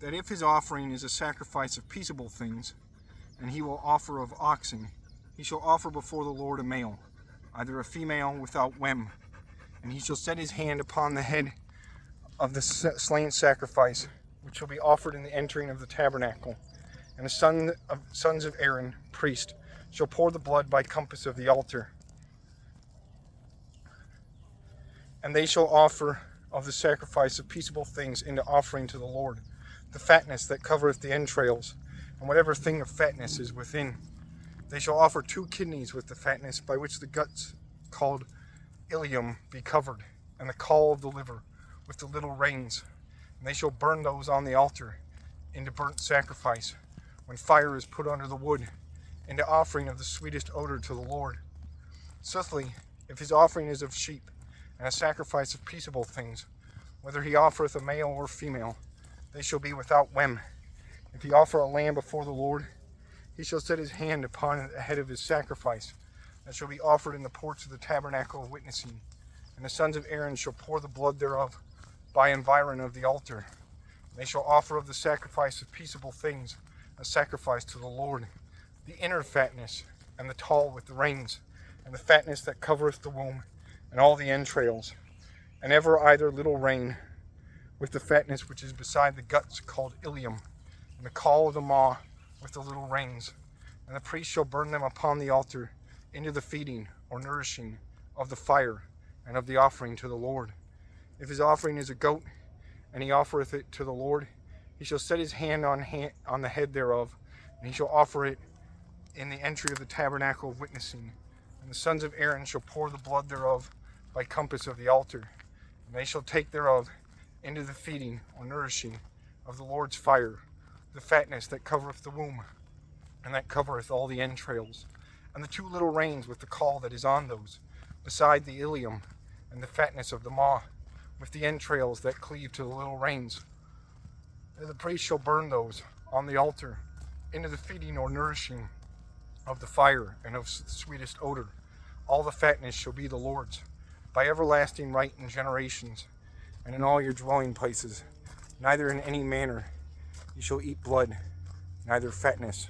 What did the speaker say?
that if his offering is a sacrifice of peaceable things, and he will offer of oxen, he shall offer before the Lord a male, either a female without wem, and he shall set his hand upon the head of the slain sacrifice, which shall be offered in the entering of the tabernacle. And the sons of Aaron, priest, shall pour the blood by compass of the altar. And they shall offer of the sacrifice of peaceable things into offering to the Lord, the fatness that covereth the entrails, and whatever thing of fatness is within. They shall offer 2 kidneys with the fatness, by which the guts called ilium be covered, and the caul of the liver with the little reins. And they shall burn those on the altar into burnt sacrifice, when fire is put under the wood, into offering of the sweetest odor to the Lord. Sithly, if his offering is of sheep, and a sacrifice of peaceable things, whether he offereth a male or female, they shall be without wem. If he offer a lamb before the Lord, he shall set his hand upon the head of his sacrifice, that shall be offered in the porch of the tabernacle of witnessing. And the sons of Aaron shall pour the blood thereof by environ of the altar. And they shall offer of the sacrifice of peaceable things a sacrifice to the Lord, the inner fatness, and the taul with the reins, and the fatness that covereth the womb, and all the entrails, and ever either little rein, with the fatness which is beside the guts called ilium, and the caul of the maw with the little reins. And the priest shall burn them upon the altar into the feeding or nourishing of the fire and of the offering to the Lord. If his offering is a goat, and he offereth it to the Lord, he shall set his hand on the head thereof, and he shall offer it in the entry of the tabernacle of witnessing. And the sons of Aaron shall pour the blood thereof by compass of the altar, and they shall take thereof into the feeding or nourishing of the Lord's fire, the fatness that covereth the womb, and that covereth all the entrails, and the 2 little reins with the caul that is on those, beside the ilium, and the fatness of the maw, with the entrails that cleave to the little reins. And the priest shall burn those on the altar into the feeding or nourishing of the fire and of the sweetest odor. All the fatness shall be the Lord's, by everlasting right in generations, and in all your dwelling places. Neither in any manner you shall eat blood, neither fatness,